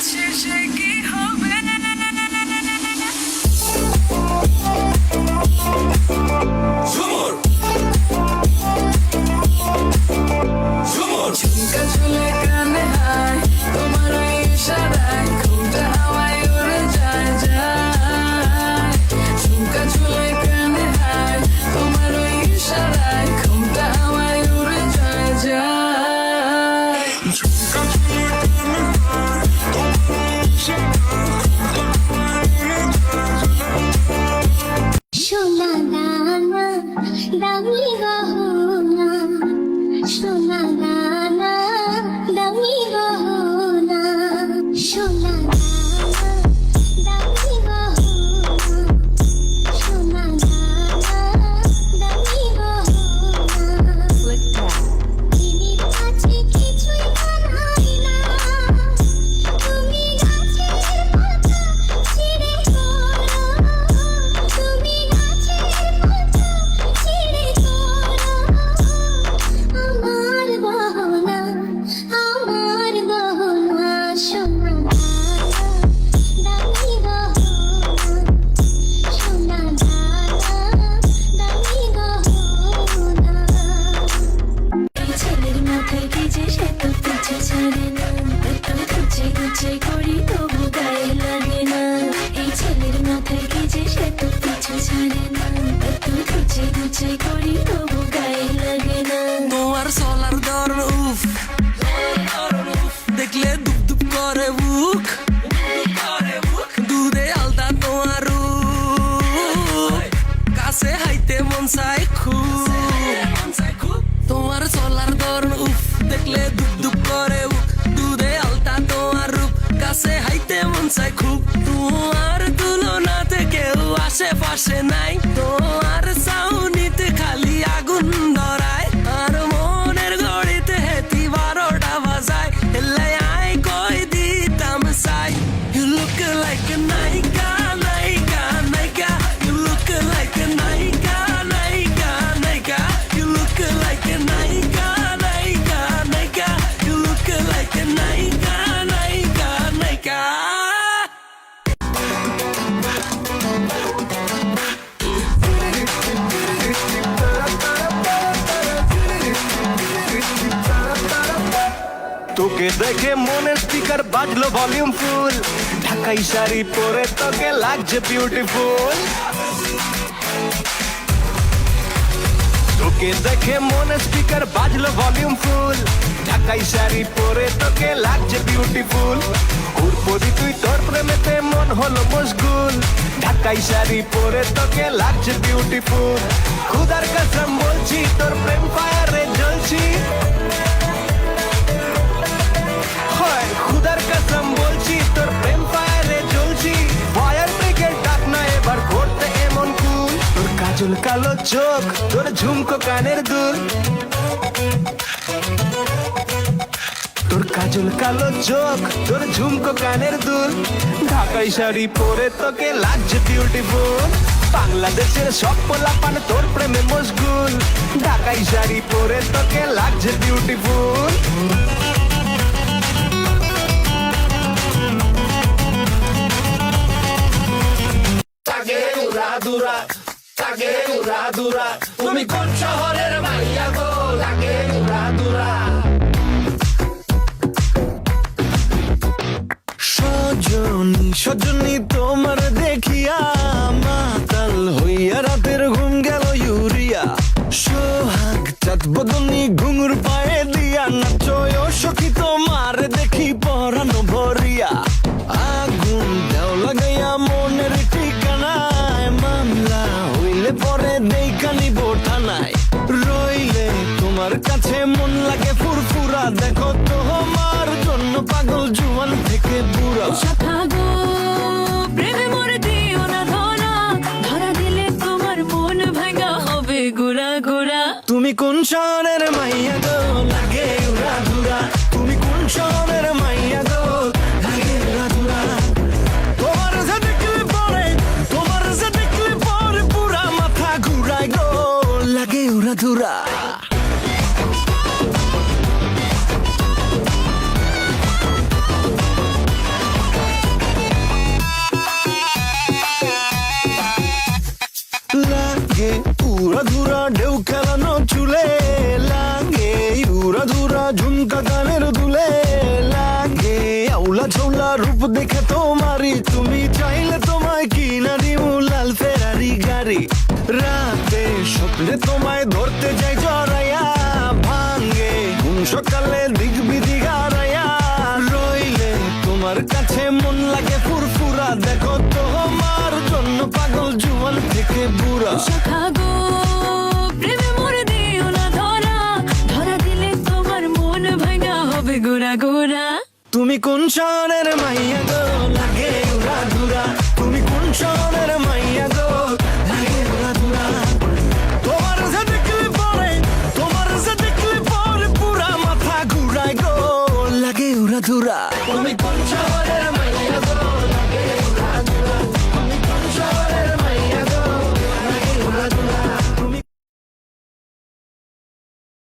আছে সে কি হবে ঝুমুর ঝুমুর ঝুমকা ঝুলে কানে হায় তোমার ওই ইশারায় ঘুমটা হাওয়ায় উড়ে যায় যায় ঝুমকা ঝুলে কানে হায় তোমার ওই ইশারায় ঘুমটা হাওয়ায় উড়ে যায় যায় ঝুমকা ঝুলে কানে হায় তোমার ওই ইশারায় সোনা নানা দামি গহনা সোনা নানা দামি গহনা সোনা নানা দামি গহনা সোনা নানা দামি গহনা তিনি কাছে কিছুই বানাই না তুমি গাছের পাতা ছিঁড়ে করো তুমি গাছের পাতা ছিঁড়ে করো আমার গহনা সোনা দামি গহনা সোনা দামি গহনা এই ছেলের মাথায় কি যে সে তো পিছু ছাড়ে না এত খুঁজে খুঁজে করি তবু গায়ে লাগে না এই ছেলের মাথায় কি যে সে তো পিছু ছাড়ে না এত খুঁজে খুঁজে করি তবু গায়ে লাগে না তোমার সোলার দর উফ দেখলে দুপ দুপ করে বুক দুধে আলতা তোমার কাছে হাইতে মন চাই খুব তোমার সোলার দর উফ দেখলে দুপ দুপ করে বুক দুধে আলতা তোমার রূপ কাছে হাইতে মন চাই খুব তোমার তুলনাতে কেউ আশেপাশে নাই তোমার চাউনিতে খালি আগুন ধরায় আর মনের গড়িতে হেতি 12টা বাজায় হেলে আই কই দিতাম চাই You look like a নায়িকা নায়িকা নায়িকা You look like a নায়িকা নায়িকা নায়িকা You look like a নায়িকা নায়িকা নায়িকা You look like a নায়িকা নায়িকা নায়িকা তোকে দেখে মনে স্পিকার বাজলো ভলিউম ফুল ঢাকাই শাড়ি পরে তোকে লাগছে বিউটিফুল তোকে দেখে মনে স্পিকার বাজলো ভলিউম ফুল ঢাকাই শাড়ি পরে তোকে লাগছে বিউটিফুল উর্পদি তুই তোর প্রেমেতে মন হলো মশগুল ঢাকাই শাড়ি পরে তোকে লাগছে বিউটিফুল খুদার কসম বলছি তোর প্রেম ফায়ারে জ্বলছি খুদার কসম বলছি তোর প্রেম ফায়ারে জ্বলছি ফায়ার ব্রিগেড ডাক না এবার করতে এমন কুল তোর কাজল কালো চোখ তোর ঝুমকো কানের দুল তোর কাজল কালো চোখ তোর ঝুমকো কানের দুল ঢাকাই শাড়ি পরে তোকে লাগছে বিউটিফুল বাংলাদেশের সব পোলাপান তোর প্রেমে মশগুল ঢাকাই শাড়ি পরে তোকে লাগছে বিউটিফুল তুমি কোন শহরের মাইয়া গো লাগে উড়া দুরা সজনী সজনী তোমার দেখিয়া মাতাল হইয়া রাতের ঘুম গেল ইউরিয়া সোহাগ চাঁদ বদনী ঘুঙুর পায়ে দিয়া নাচয় সখী তোমার দেখি পরানো ভরিয়া আগুন দেও লাগাইয়া মনের ঠিকানায় মামলা হইলে পরে দেইখানি বোঠানায় রইলে তোমার কাছে মন লাগে ফুরফুরা দেখো তোমার জন্য পাগল জুয়ান থেকে বুড়া গো প্রেমে মরে দিও না ধরা ধরা দিলে তোমার মন ভাঙা হবে গোড়া গোড়া তুমি কোন শহরের মাইয়া গো লাগে উড়া ধুরা তুমি কোন শহরের মাইয়া গো লাগে উড়া ধুরা তোমার যে দেখলে পরে পুরা মাথা ঘুরায় গো লাগে উড়া ধুরা দেখে তোমারই, তুমি চাইলে তোমায় কিনা দিও লাল ফেরারি গাড়ি। রাতে স্বপ্নে তোমায় ধরতে যাই জড়াইয়া, ভাঙ্গে ঘুম সকালে দিক বিদিক হারাইয়া। রইলে তোমার কাছে মন লাগে ফুরফুরা, দেখো তোমার জন্য পাগল জুয়ান থেকে বুড়া। সখা গো প্রেমে মরে দিও না ধরা, ধরা দিলে তোমার মন ভাঙা হবে গোরা গোরা। তুমি কোন শহরের মাইয়া গো, লাগে উড়া ধুরা। তুমি কোন শহরের মাইয়া গো, লাগে উড়া ধুরা। তোমার যে দেখলে পরে, তোমার যে দেখলে পরে পুরা মাথা ঘুরায় গো, লাগে উড়া ধুরা। তুমি কোন শহরের